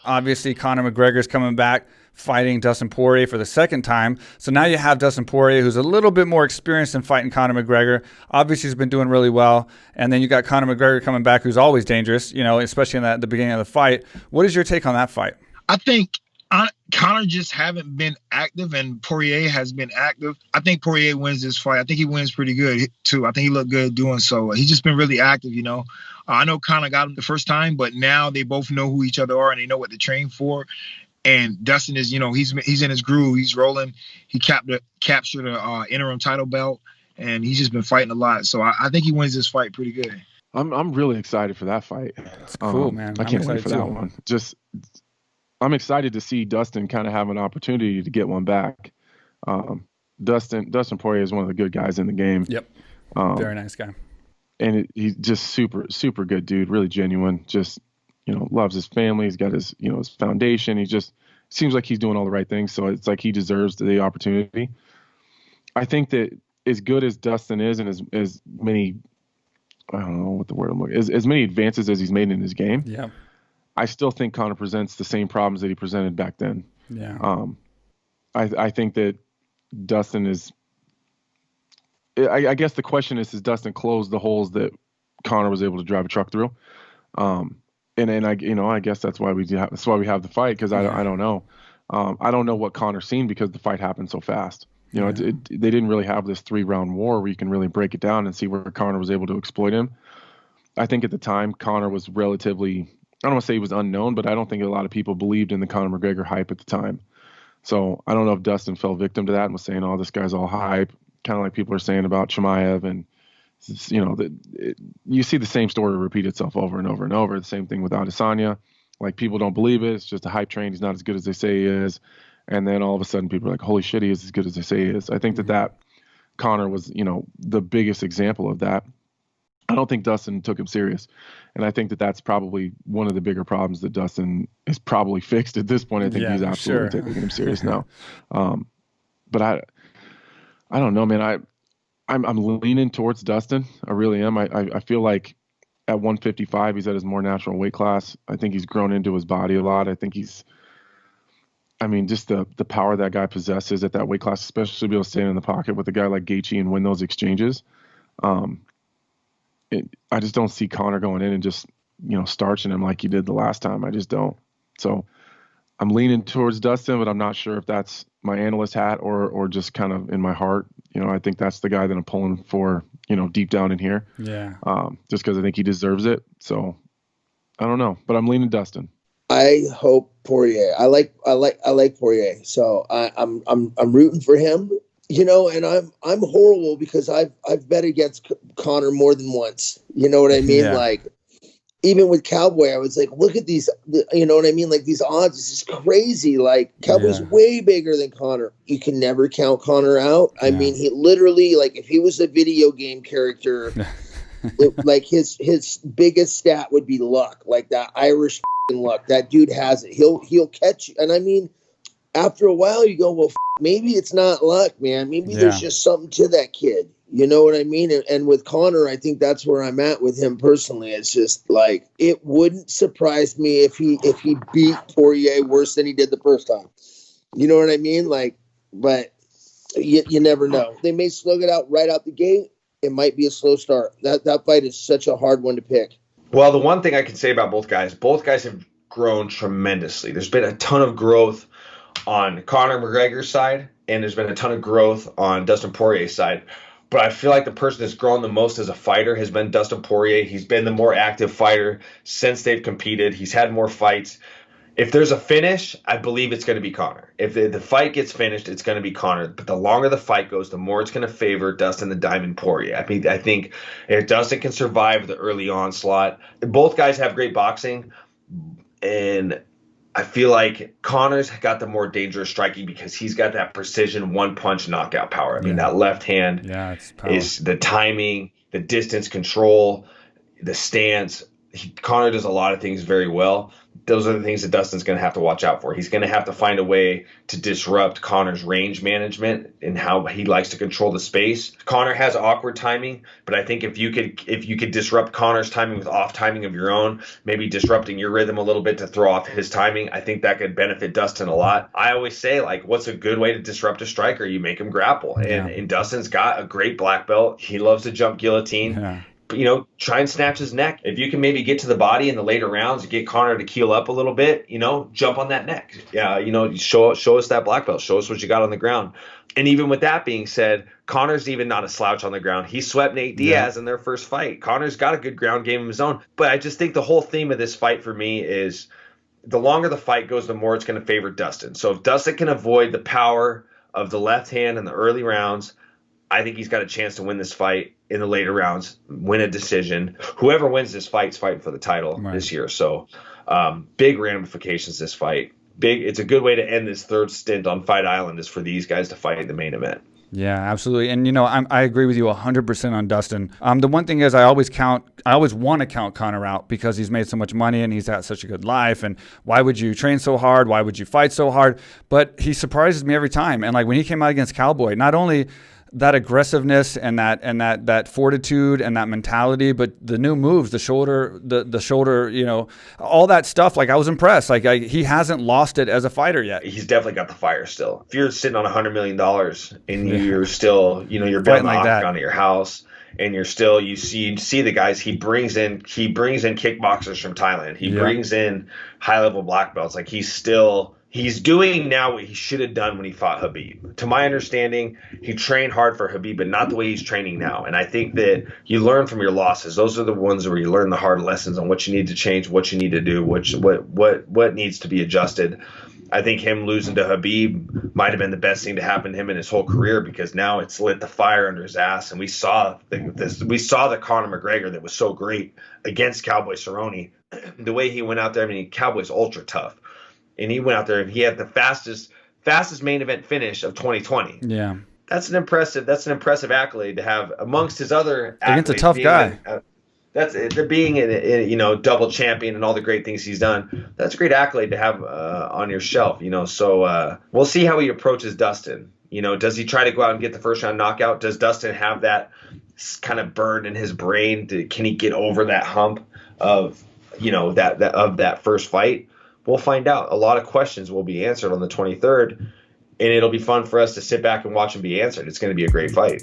obviously Conor McGregor's coming back fighting Dustin Poirier for the second time. So now you have Dustin Poirier, who's a little bit more experienced in fighting Conor McGregor. Obviously, he's been doing really well. And then you got Conor McGregor coming back, who's always dangerous, especially in the beginning of the fight. What is your take on that fight? I think Conor just haven't been active, and Poirier has been active. I think Poirier wins this fight. I think he wins pretty good, too. I think he looked good doing so. He's just been really active, I know Conor got him the first time, but now they both know who each other are, and they know what to train for. And Dustin is, he's in his groove. He's rolling. He captured a interim title belt, and he's just been fighting a lot. So I think he wins this fight pretty good. I'm really excited for that fight. It's cool, man. I can't wait for that one. I'm excited to see Dustin kind of have an opportunity to get one back. Dustin Poirier is one of the good guys in the game. Yep. Very nice guy. And he's just super, super good dude. Really genuine. Just, loves his family. He's got his, his foundation. He just seems like he's doing all the right things. So it's like he deserves the opportunity. I think that as good as Dustin is, and as many, I don't know what the word I'm looking, as many advances as he's made in his game. Yeah. I still think Conor presents the same problems that he presented back then. Yeah. I think that Dustin is. I guess the question is, does Dustin close the holes that Conor was able to drive a truck through? And I guess that's why we have the fight, because I don't know. I don't know what Conor's seen because the fight happened so fast. They didn't really have this 3-round war where you can really break it down and see where Conor was able to exploit him. I think at the time Conor was relatively, I don't want to say he was unknown, but I don't think a lot of people believed in the Conor McGregor hype at the time. So I don't know if Dustin fell victim to that and was saying, "Oh, this guy's all hype," kind of like people are saying about Chimaev, and you see the same story repeat itself over and over and over. The same thing with Adesanya. Like, people don't believe it. It's just a hype train. He's not as good as they say he is. And then all of a sudden people are like, holy shit, he is as good as they say he is. I think that Conor was, the biggest example of that. I don't think Dustin took him serious. And I think that that's probably one of the bigger problems that Dustin is probably fixed at this point. I think he's absolutely taking him serious now. But I don't know, man. I'm leaning towards Dustin. I really am. I feel like at 155, he's at his more natural weight class. I think he's grown into his body a lot. I think just the power that guy possesses at that weight class, especially to be able to stand in the pocket with a guy like Gaethje and win those exchanges. I just don't see Conor going in and just, starching him like he did the last time. I just don't. So I'm leaning towards Dustin, but I'm not sure if that's my analyst hat or just kind of in my heart. I think that's the guy that I'm pulling for, deep down in here. Yeah. Just because I think he deserves it. So I don't know, but I'm leaning Dustin. I hope Poirier. I like Poirier. So I'm rooting for him. And I'm horrible because I've bet against Conor more than once. You know what I mean? Yeah. Like, even with Cowboy, I was like, look at these, you know what I mean? Like, these odds, this is crazy. Like, Cowboy's way bigger than Conor. You can never count Conor out. I mean, he literally, like, if he was a video game character, like, his biggest stat would be luck. Like, that Irish luck. That dude has it. He'll catch you. And I mean, after a while, you go, well, maybe it's not luck, man. Maybe there's just something to that kid. You know what I mean? And with Conor, I think that's where I'm at with him personally. It's just like, it wouldn't surprise me if he beat Poirier worse than he did the first time. You know what I mean? Like, but you never know. They may slug it out right out the gate. It might be a slow start. That fight is such a hard one to pick. Well, the one thing I can say about both guys have grown tremendously. There's been a ton of growth on Conor McGregor's side, and there's been a ton of growth on Dustin Poirier's side. But I feel like the person that's grown the most as a fighter has been Dustin Poirier. He's been the more active fighter since they've competed. He's had more fights. If there's a finish, I believe it's going to be Conor. If the fight gets finished, it's going to be Conor. But the longer the fight goes, the more it's going to favor Dustin the Diamond Poirier. I think if Dustin can survive the early onslaught, both guys have great boxing, and I feel like Conor's got the more dangerous striking because he's got that precision one-punch knockout power. I mean, that left hand it's power. Is the timing, the distance control, the stance. Conor does a lot of things very well. Those are the things that Dustin's going to have to watch out for. He's going to have to find a way to disrupt Conor's range management and how he likes to control the space. Conor has awkward timing, but I think if you could disrupt Conor's timing with off timing of your own, maybe disrupting your rhythm a little bit to throw off his timing, I think that could benefit Dustin a lot. I always say, like, what's a good way to disrupt a striker? You make him grapple. And Dustin's got a great black belt. He loves to jump guillotine. Yeah. Try and snatch his neck. If you can maybe get to the body in the later rounds, get Conor to keel up a little bit, jump on that neck. Yeah, show us that black belt. Show us what you got on the ground. And even with that being said, Conor's even not a slouch on the ground. He swept Nate Diaz in their first fight. Conor's got a good ground game of his own. But I just think the whole theme of this fight for me is the longer the fight goes, the more it's going to favor Dustin. So if Dustin can avoid the power of the left hand in the early rounds, I think he's got a chance to win this fight in the later rounds, win a decision. Whoever wins this fight's fighting for the title this year. So big ramifications this fight. It's a good way to end this third stint on Fight Island is for these guys to fight in the main event. Yeah, absolutely. And, I agree with you 100% on Dustin. The one thing is I always want to count Conor out because he's made so much money and he's had such a good life. And why would you train so hard? Why would you fight so hard? But he surprises me every time. And like when he came out against Cowboy, not only that aggressiveness and that fortitude and that mentality, but the new moves, the shoulder, all that stuff. Like I was impressed. Like he hasn't lost it as a fighter yet. He's definitely got the fire still. If you're sitting on $100 million and you're still, you're building the octagon at your house and you're still, you see the guys he brings in kickboxers from Thailand. He brings in high level black belts. Like he's doing now what he should have done when he fought Khabib. To my understanding, he trained hard for Khabib, but not the way he's training now. And I think that you learn from your losses. Those are the ones where you learn the hard lessons on what you need to change, what you need to do, what needs to be adjusted. I think him losing to Khabib might have been the best thing to happen to him in his whole career because now it's lit the fire under his ass. And we saw the Conor McGregor that was so great against Cowboy Cerrone. The way he went out there, Cowboy's ultra tough. And he went out there and he had the fastest main event finish of 2020. Yeah, that's an impressive accolade to have amongst his other accolades. Against a tough guy. Being a double champion and all the great things he's done. That's a great accolade to have on your shelf. So we'll see how he approaches Dustin. Does he try to go out and get the first round knockout? Does Dustin have that kind of burn in his brain? Can he get over that hump of that first fight? We'll find out. A lot of questions will be answered on the 23rd, and it'll be fun for us to sit back and watch them be answered. It's going to be a great fight.